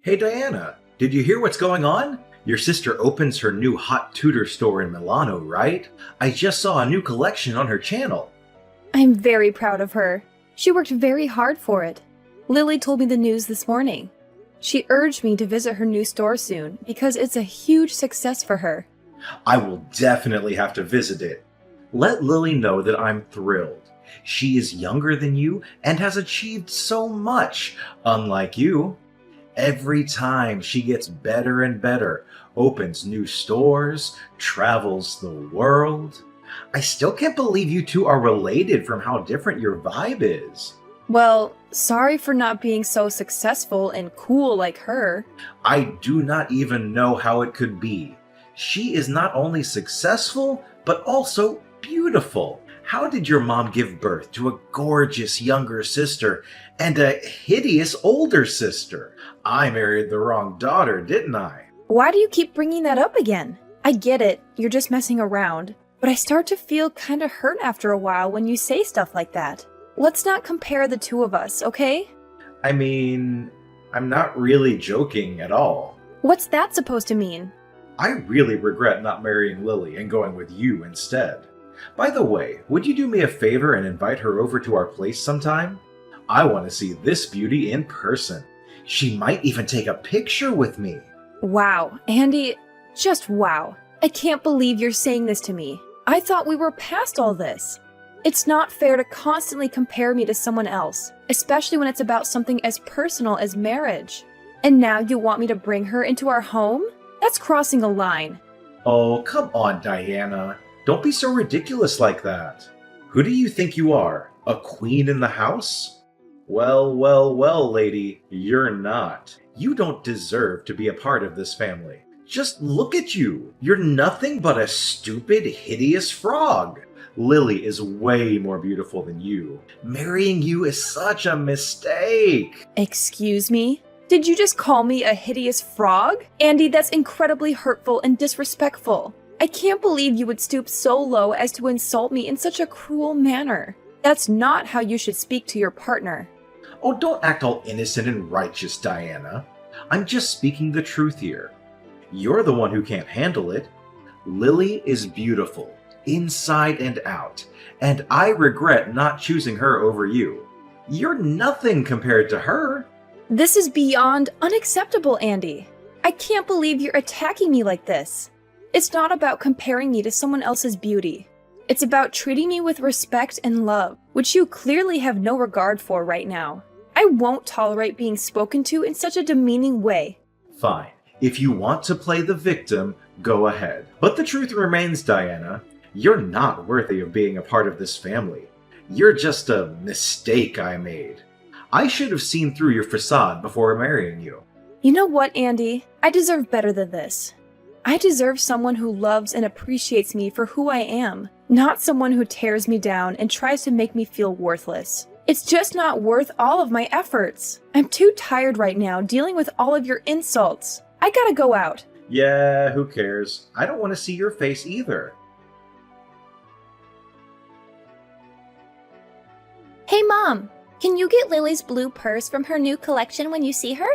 Hey Diana, did you hear what's going on? Your sister opens her new hot tutor store in Milano, right? I just saw a new collection on her channel. I'm very proud of her. She worked very hard for it. Lily told me the news this morning. She urged me to visit her new store soon because it's a huge success for her. I will definitely have to visit it. Let Lily know that I'm thrilled. She is younger than you and has achieved so much, unlike you. Every time she gets better and better, opens new stores, travels the world. I still can't believe you two are related from how different your vibe is. Well, sorry for not being so successful and cool like her. I do not even know how it could be. She is not only successful, but also beautiful. How did your mom give birth to a gorgeous younger sister and a hideous older sister? I married the wrong daughter, didn't I? Why do you keep bringing that up again? I get it, you're just messing around, but I start to feel kinda hurt after a while when you say stuff like that. Let's not compare the two of us, okay? I mean, I'm not really joking at all. What's that supposed to mean? I really regret not marrying Lily and going with you instead. By the way, would you do me a favor and invite her over to our place sometime? I want to see this beauty in person. She might even take a picture with me. Wow, Andy, just wow. I can't believe you're saying this to me. I thought we were past all this. It's not fair to constantly compare me to someone else, especially when it's about something as personal as marriage. And now you want me to bring her into our home? That's crossing a line. Oh, come on, Diana. Don't be so ridiculous like that. Who do you think you are? A queen in the house? Well, well, well, lady, you're not. You don't deserve to be a part of this family. Just look at you. You're nothing but a stupid, hideous frog. Lily is way more beautiful than you. Marrying you is such a mistake. Excuse me? Did you just call me a hideous frog? Andy, that's incredibly hurtful and disrespectful. I can't believe you would stoop so low as to insult me in such a cruel manner. That's not how you should speak to your partner. Oh, don't act all innocent and righteous, Diana. I'm just speaking the truth here. You're the one who can't handle it. Lily is beautiful, inside and out, and I regret not choosing her over you. You're nothing compared to her. This is beyond unacceptable, Andy. I can't believe you're attacking me like this. It's not about comparing me to someone else's beauty. It's about treating me with respect and love, which you clearly have no regard for right now. I won't tolerate being spoken to in such a demeaning way. Fine. If you want to play the victim, go ahead. But the truth remains, Diana, you're not worthy of being a part of this family. You're just a mistake I made. I should have seen through your facade before marrying you. You know what, Andy? I deserve better than this. I deserve someone who loves and appreciates me for who I am, not someone who tears me down and tries to make me feel worthless. It's just not worth all of my efforts. I'm too tired right now dealing with all of your insults. I gotta go out. Yeah, who cares? I don't want to see your face either. Hey Mom, can you get Lily's blue purse from her new collection when you see her?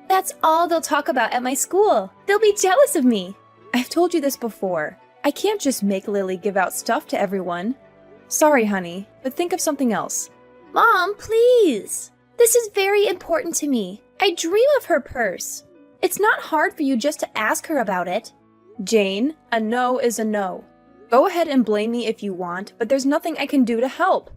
That's all they'll talk about at my school. They'll be jealous of me. I've told you this before. I can't just make Lily give out stuff to everyone. Sorry, honey, but think of something else. Mom, please. This is very important to me. I dream of her purse. It's not hard for you just to ask her about it. Jane, a no is a no. Go ahead and blame me if you want, but there's nothing I can do to help.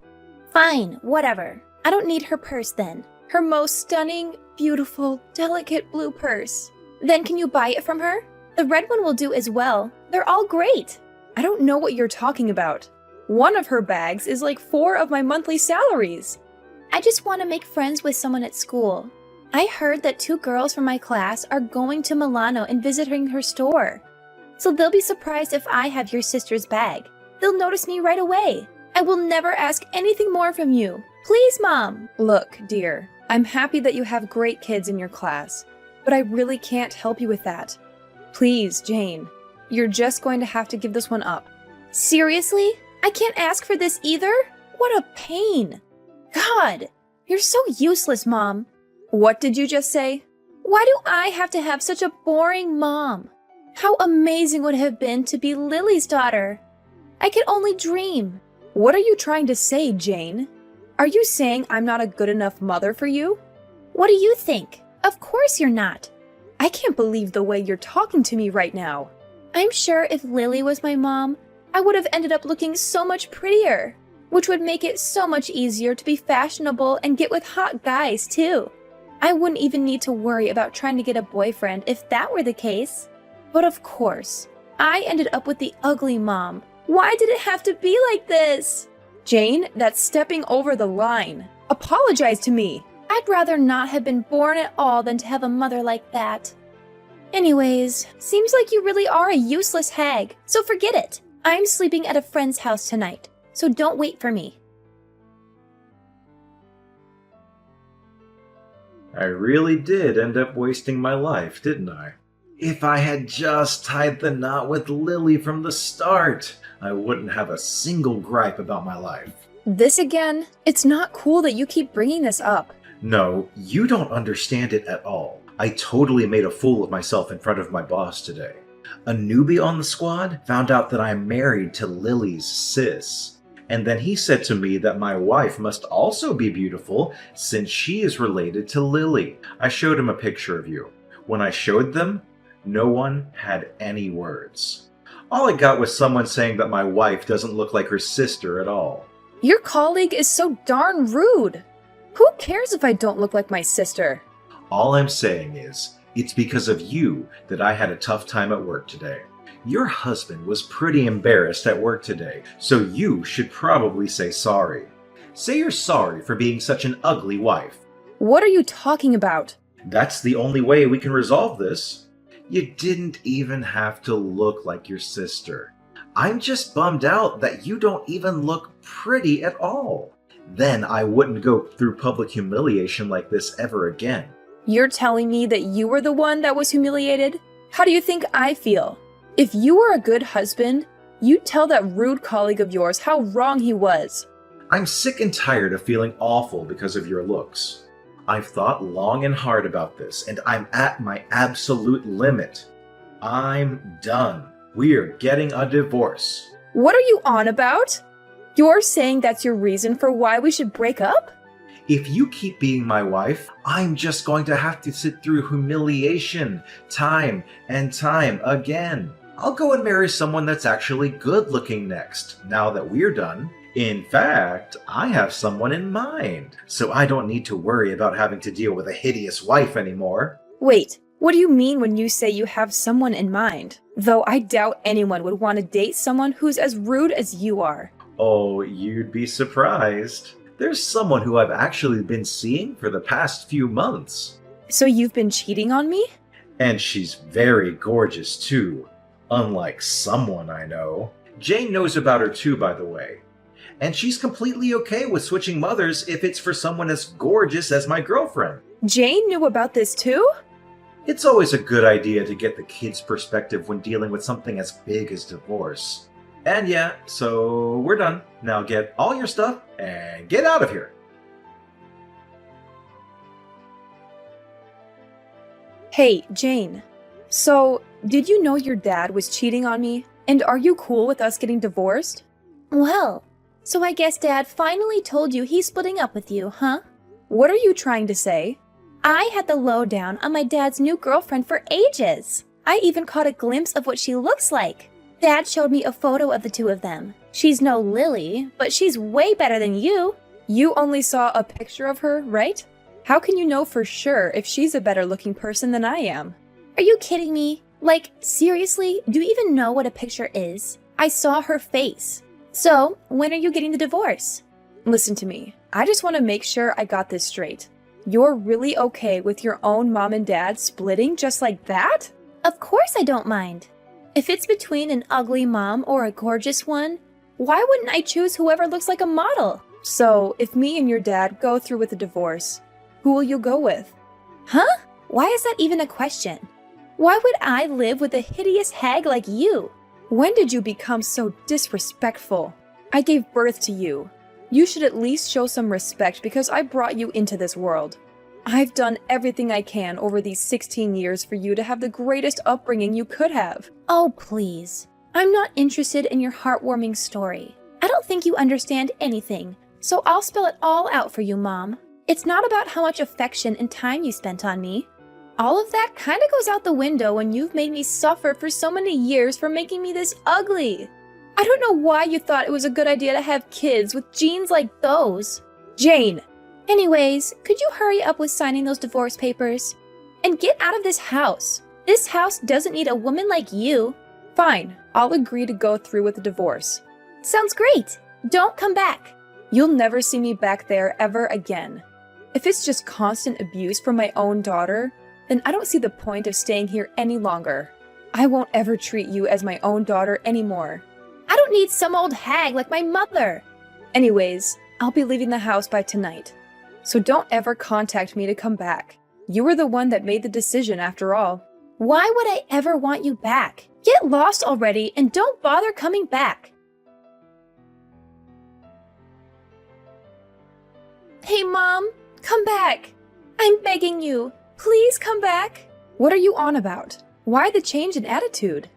Fine, whatever. I don't need her purse then. Her most stunning, beautiful, delicate blue purse. Then can you buy it from her? The red one will do as well. They're all great. I don't know what you're talking about. One of her bags is like 4 of my monthly salaries. I just want to make friends with someone at school. I heard that 2 girls from my class are going to Milano and visiting her store. So they'll be surprised if I have your sister's bag. They'll notice me right away. I will never ask anything more from you. Please, Mom. Look, dear, I'm happy that you have great kids in your class, but I really can't help you with that. Please, Jane, you're just going to have to give this one up. Seriously? I can't ask for this either? What a pain. God, you're so useless, Mom. What did you just say? Why do I have to have such a boring mom? How amazing would it have been to be Lily's daughter? I could only dream. What are you trying to say, Jane? Are you saying I'm not a good enough mother for you? What do you think? Of course you're not. I can't believe the way you're talking to me right now. I'm sure if Lily was my mom, I would have ended up looking so much prettier, which would make it so much easier to be fashionable and get with hot guys, too. I wouldn't even need to worry about trying to get a boyfriend if that were the case. But of course, I ended up with the ugly mom. Why did it have to be like this? Jane, that's stepping over the line. Apologize to me. I'd rather not have been born at all than to have a mother like that. Anyways, seems like you really are a useless hag, so forget it. I'm sleeping at a friend's house tonight, so don't wait for me. I really did end up wasting my life, didn't I? If I had just tied the knot with Lily from the start, I wouldn't have a single gripe about my life. This again? It's not cool that you keep bringing this up. No, you don't understand it at all. I totally made a fool of myself in front of my boss today. A newbie on the squad found out that I'm married to Lily's sis. And then he said to me that my wife must also be beautiful since she is related to Lily. I showed him a picture of you. When I showed them, no one had any words. All I got was someone saying that my wife doesn't look like her sister at all. Your colleague is so darn rude. Who cares if I don't look like my sister? All I'm saying is, it's because of you that I had a tough time at work today. Your husband was pretty embarrassed at work today, so you should probably say sorry. Say you're sorry for being such an ugly wife. What are you talking about? That's the only way we can resolve this. You didn't even have to look like your sister. I'm just bummed out that you don't even look pretty at all. Then I wouldn't go through public humiliation like this ever again. You're telling me that you were the one that was humiliated? How do you think I feel? If you were a good husband, you'd tell that rude colleague of yours how wrong he was. I'm sick and tired of feeling awful because of your looks. I've thought long and hard about this, and I'm at my absolute limit. I'm done. We're getting a divorce. What are you on about? You're saying that's your reason for why we should break up? If you keep being my wife, I'm just going to have to sit through humiliation time and time again. I'll go and marry someone that's actually good looking next, now that we're done. In fact, I have someone in mind, so I don't need to worry about having to deal with a hideous wife anymore. Wait, what do you mean when you say you have someone in mind? Though I doubt anyone would want to date someone who's as rude as you are. Oh, you'd be surprised. There's someone who I've actually been seeing for the past few months. So you've been cheating on me? And she's very gorgeous too, unlike someone I know. Jane knows about her too, by the way. And she's completely okay with switching mothers if it's for someone as gorgeous as my girlfriend. Jane knew about this too? It's always a good idea to get the kid's perspective when dealing with something as big as divorce. And yeah, so we're done. Now get all your stuff and get out of here. Hey, Jane. So, did you know your dad was cheating on me? And are you cool with us getting divorced? Well, so I guess Dad finally told you he's splitting up with you, huh? What are you trying to say? I had the lowdown on my dad's new girlfriend for ages. I even caught a glimpse of what she looks like. Dad showed me a photo of the two of them. She's no Lily, but she's way better than you. You only saw a picture of her, right? How can you know for sure if she's a better looking person than I am? Are you kidding me? Like, seriously? Do you even know what a picture is? I saw her face. So, when are you getting the divorce? Listen to me. I just want to make sure I got this straight. You're really okay with your own mom and dad splitting just like that? Of course I don't mind. If it's between an ugly mom or a gorgeous one, why wouldn't I choose whoever looks like a model? So, if me and your dad go through with a divorce, who will you go with? Huh? Why is that even a question? Why would I live with a hideous hag like you? When did you become so disrespectful? I gave birth to you. You should at least show some respect because I brought you into this world. I've done everything I can over these 16 years for you to have the greatest upbringing you could have. Oh, please. I'm not interested in your heartwarming story. I don't think you understand anything, so I'll spell it all out for you, Mom. It's not about how much affection and time you spent on me. All of that kind of goes out the window when you've made me suffer for so many years for making me this ugly. I don't know why you thought it was a good idea to have kids with genes like those. Jane! Anyways, could you hurry up with signing those divorce papers? And get out of this house. This house doesn't need a woman like you. Fine, I'll agree to go through with the divorce. Sounds great. Don't come back. You'll never see me back there ever again. If it's just constant abuse from my own daughter, then I don't see the point of staying here any longer. I won't ever treat you as my own daughter anymore. I don't need some old hag like my mother. Anyways, I'll be leaving the house by tonight. So don't ever contact me to come back. You were the one that made the decision after all. Why would I ever want you back? Get lost already and don't bother coming back. Hey, Mom, come back. I'm begging you. Please come back. What are you on about? Why the change in attitude?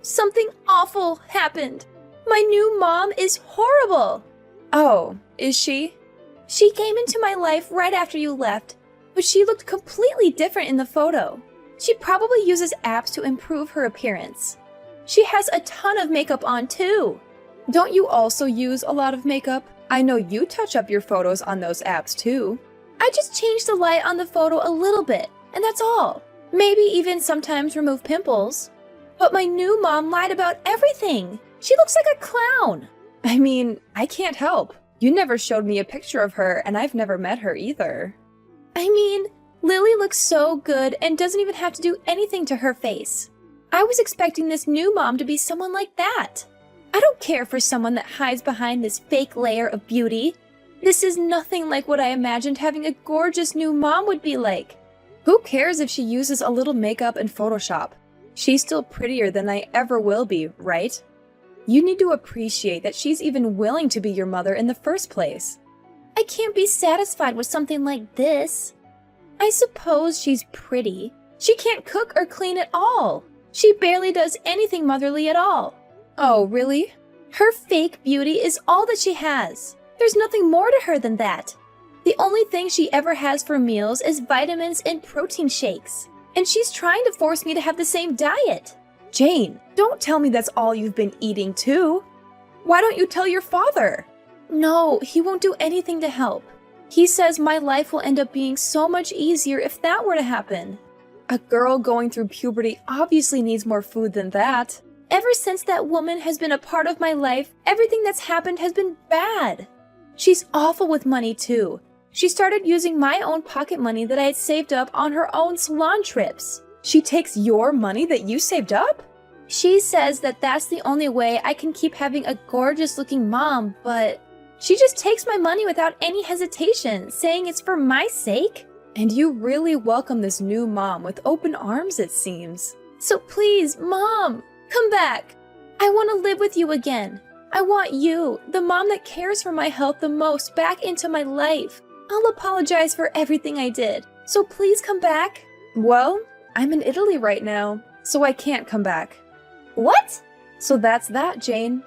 Something awful happened. My new mom is horrible. Oh, is she? She came into my life right after you left, but she looked completely different in the photo. She probably uses apps to improve her appearance. She has a ton of makeup on too. Don't you also use a lot of makeup? I know you touch up your photos on those apps too. I just changed the light on the photo a little bit, and that's all. Maybe even sometimes remove pimples. But my new mom lied about everything. She looks like a clown. I mean, I can't help. You never showed me a picture of her, and I've never met her either. I mean, Lily looks so good and doesn't even have to do anything to her face. I was expecting this new mom to be someone like that. I don't care for someone that hides behind this fake layer of beauty. This is nothing like what I imagined having a gorgeous new mom would be like. Who cares if she uses a little makeup and Photoshop? She's still prettier than I ever will be, right? You need to appreciate that she's even willing to be your mother in the first place. I can't be satisfied with something like this. I suppose she's pretty. She can't cook or clean at all. She barely does anything motherly at all. Oh, really? Her fake beauty is all that she has. There's nothing more to her than that. The only thing she ever has for meals is vitamins and protein shakes. And she's trying to force me to have the same diet. Jane, don't tell me that's all you've been eating too. Why don't you tell your father? No, he won't do anything to help. He says my life will end up being so much easier if that were to happen. A girl going through puberty obviously needs more food than that. Ever since that woman has been a part of my life, everything that's happened has been bad. She's awful with money too. She started using my own pocket money that I had saved up on her own salon trips. She takes your money that you saved up? She says that that's the only way I can keep having a gorgeous-looking mom, but she just takes my money without any hesitation, saying it's for my sake. And you really welcome this new mom with open arms, it seems. So please, Mom, come back. I want to live with you again. I want you, the mom that cares for my health the most, back into my life. I'll apologize for everything I did, so please come back. Well, I'm in Italy right now, so I can't come back. What? So that's that, Jane.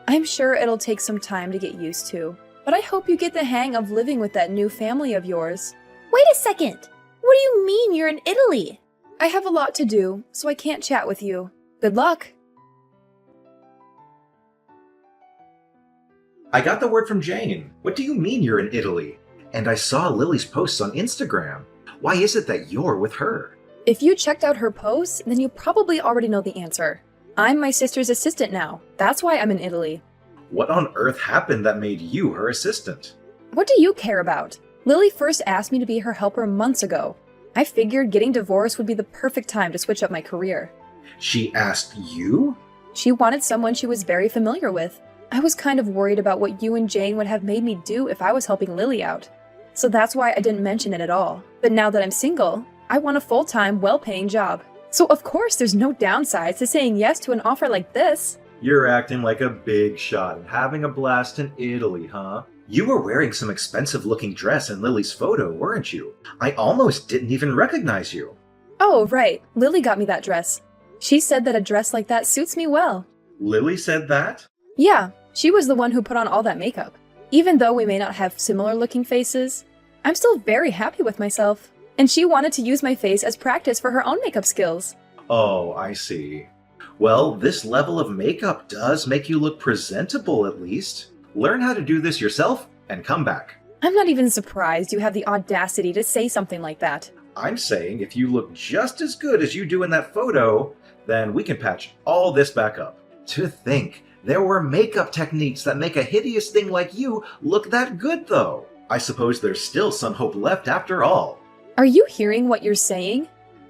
I'm sure it'll take some time to get used to, but I hope you get the hang of living with that new family of yours. Wait a second. What do you mean you're in Italy? I have a lot to do, so I can't chat with you. Good luck. I got the word from Jane. What do you mean you're in Italy? And I saw Lily's posts on Instagram. Why is it that you're with her? If you checked out her posts, then you probably already know the answer. I'm my sister's assistant now. That's why I'm in Italy. What on earth happened that made you her assistant? What do you care about? Lily first asked me to be her helper months ago. I figured getting divorced would be the perfect time to switch up my career. She asked you? She wanted someone she was very familiar with. I was kind of worried about what you and Jane would have made me do if I was helping Lily out. So that's why I didn't mention it at all. But now that I'm single, I want a full-time, well-paying job. So of course there's no downsides to saying yes to an offer like this. You're acting like a big shot and having a blast in Italy, huh? You were wearing some expensive-looking dress in Lily's photo, weren't you? I almost didn't even recognize you. Oh, right. Lily got me that dress. She said that a dress like that suits me well. Lily said that? Yeah, she was the one who put on all that makeup. Even though we may not have similar-looking faces, I'm still very happy with myself. And she wanted to use my face as practice for her own makeup skills. Oh, I see. Well, this level of makeup does make you look presentable at least. Learn how to do this yourself and come back. I'm not even surprised you have the audacity to say something like that. I'm saying if you look just as good as you do in that photo, then we can patch all this back up. To think, there were makeup techniques that make a hideous thing like you look that good though. I suppose there's still some hope left after all. Are you hearing what you're saying?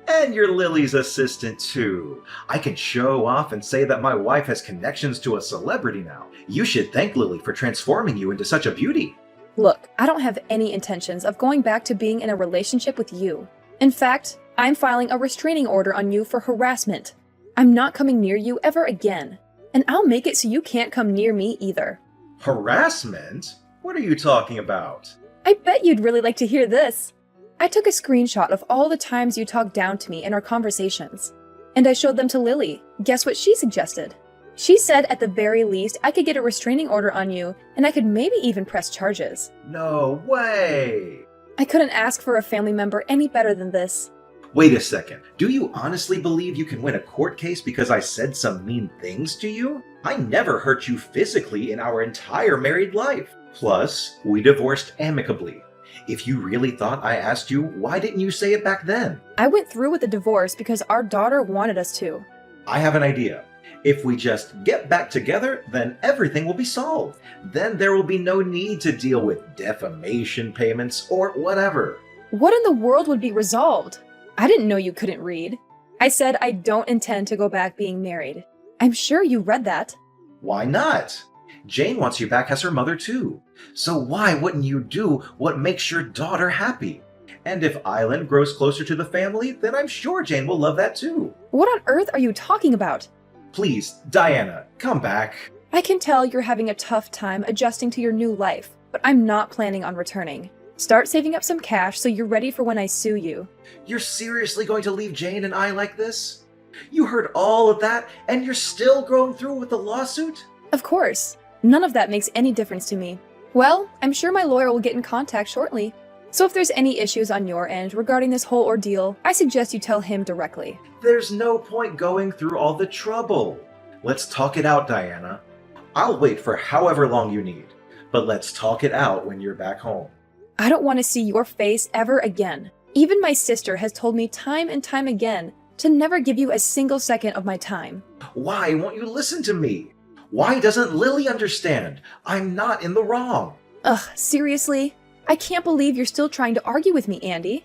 And you're Lily's assistant too. I can show off and say that my wife has connections to a celebrity now. You should thank Lily for transforming you into such a beauty. Look, I don't have any intentions of going back to being in a relationship with you. In fact, I'm filing a restraining order on you for harassment. I'm not coming near you ever again. And I'll make it so you can't come near me either. Harassment? What are you talking about? I bet you'd really like to hear this. I took a screenshot of all the times you talked down to me in our conversations. And I showed them to Lily. Guess what she suggested? She said at the very least I could get a restraining order on you, and I could maybe even press charges. No way! I couldn't ask for a family member any better than this. Wait a second. Do you honestly believe you can win a court case because I said some mean things to you? I never hurt you physically in our entire married life. Plus, we divorced amicably. If you really thought I asked you, why didn't you say it back then? I went through with the divorce because our daughter wanted us to. I have an idea. If we just get back together, then everything will be solved. Then there will be no need to deal with defamation payments or whatever. What in the world would be resolved? I didn't know you couldn't read. I said I don't intend to go back being married. I'm sure you read that. Why not? Jane wants you back as her mother too. So why wouldn't you do what makes your daughter happy? And if Island grows closer to the family, then I'm sure Jane will love that too. What on earth are you talking about? Please, Diana, come back. I can tell you're having a tough time adjusting to your new life, but I'm not planning on returning. Start saving up some cash so you're ready for when I sue you. You're seriously going to leave Jane and I like this? You heard all of that, and you're still going through with the lawsuit? Of course. None of that makes any difference to me. Well, I'm sure my lawyer will get in contact shortly. So if there's any issues on your end regarding this whole ordeal, I suggest you tell him directly. There's no point going through all the trouble. Let's talk it out, Diana. I'll wait for however long you need, but let's talk it out when you're back home. I don't want to see your face ever again. Even my sister has told me time and time again to never give you a single second of my time. Why won't you listen to me? Why doesn't Lily understand? I'm not in the wrong. Ugh, seriously? I can't believe you're still trying to argue with me, Andy.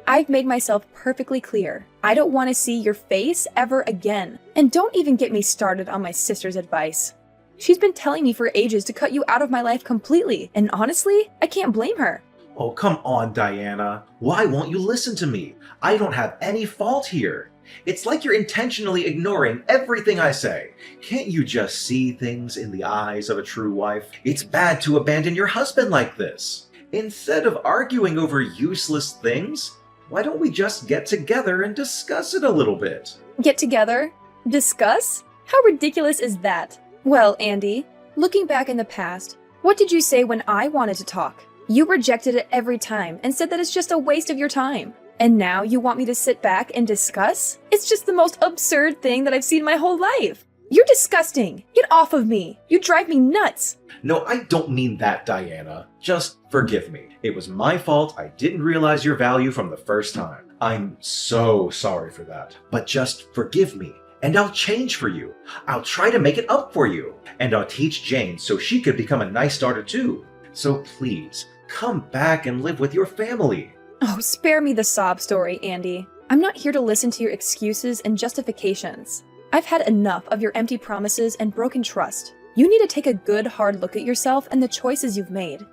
I've made myself perfectly clear. I don't want to see your face ever again. And don't even get me started on my sister's advice. She's been telling me for ages to cut you out of my life completely, and honestly, I can't blame her. Oh, come on, Diana. Why won't you listen to me? I don't have any fault here. It's like you're intentionally ignoring everything I say. Can't you just see things in the eyes of a true wife? It's bad to abandon your husband like this. Instead of arguing over useless things, why don't we just get together and discuss it a little bit? Get together? Discuss? How ridiculous is that? Well, Andy, looking back in the past, what did you say when I wanted to talk? You rejected it every time and said that it's just a waste of your time. And now you want me to sit back and discuss? It's just the most absurd thing that I've seen my whole life. You're disgusting. Get off of me. You drive me nuts. No, I don't mean that, Diana. Just forgive me. It was my fault. I didn't realize your value from the first time. I'm so sorry for that. But just forgive me, and I'll change for you. I'll try to make it up for you. And I'll teach Jane so she could become a nice daughter too. So please, come back and live with your family. Oh, spare me the sob story, Andy. I'm not here to listen to your excuses and justifications. I've had enough of your empty promises and broken trust. You need to take a good, hard look at yourself and the choices you've made.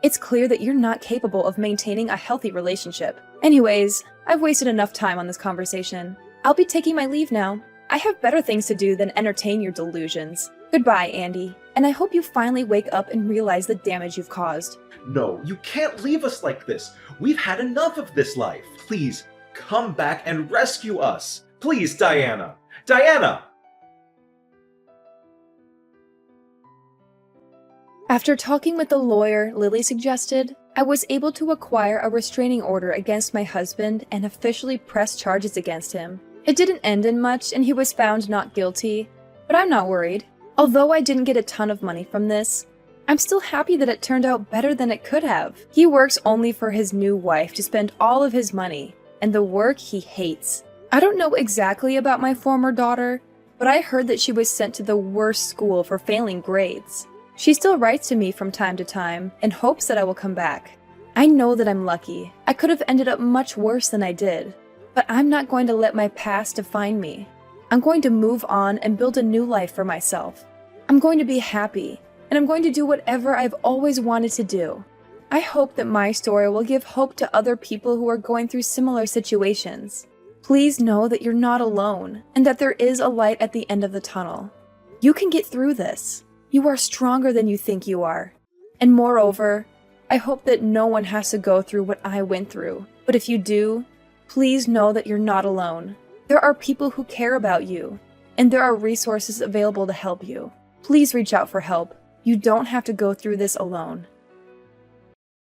It's clear that you're not capable of maintaining a healthy relationship. Anyways, I've wasted enough time on this conversation. I'll be taking my leave now. I have better things to do than entertain your delusions. Goodbye, Andy. and I hope you finally wake up and realize the damage you've caused. No, you can't leave us like this. We've had enough of this life. Please, come back and rescue us. Please, Diana. Diana! After talking with the lawyer Lily suggested, I was able to acquire a restraining order against my husband and officially press charges against him. It didn't end in much and he was found not guilty, but I'm not worried. Although I didn't get a ton of money from this, I'm still happy that it turned out better than it could have. He works only for his new wife to spend all of his money, and the work he hates. I don't know exactly about my former daughter, but I heard that she was sent to the worst school for failing grades. She still writes to me from time to time and hopes that I will come back. I know that I'm lucky. I could have ended up much worse than I did, but I'm not going to let my past define me. I'm going to move on and build a new life for myself. I'm going to be happy, and I'm going to do whatever I've always wanted to do. I hope that my story will give hope to other people who are going through similar situations. Please know that you're not alone, and that there is a light at the end of the tunnel. You can get through this. You are stronger than you think you are. And moreover, I hope that no one has to go through what I went through. But if you do, please know that you're not alone. There are people who care about you, and there are resources available to help you. Please reach out for help. You don't have to go through this alone.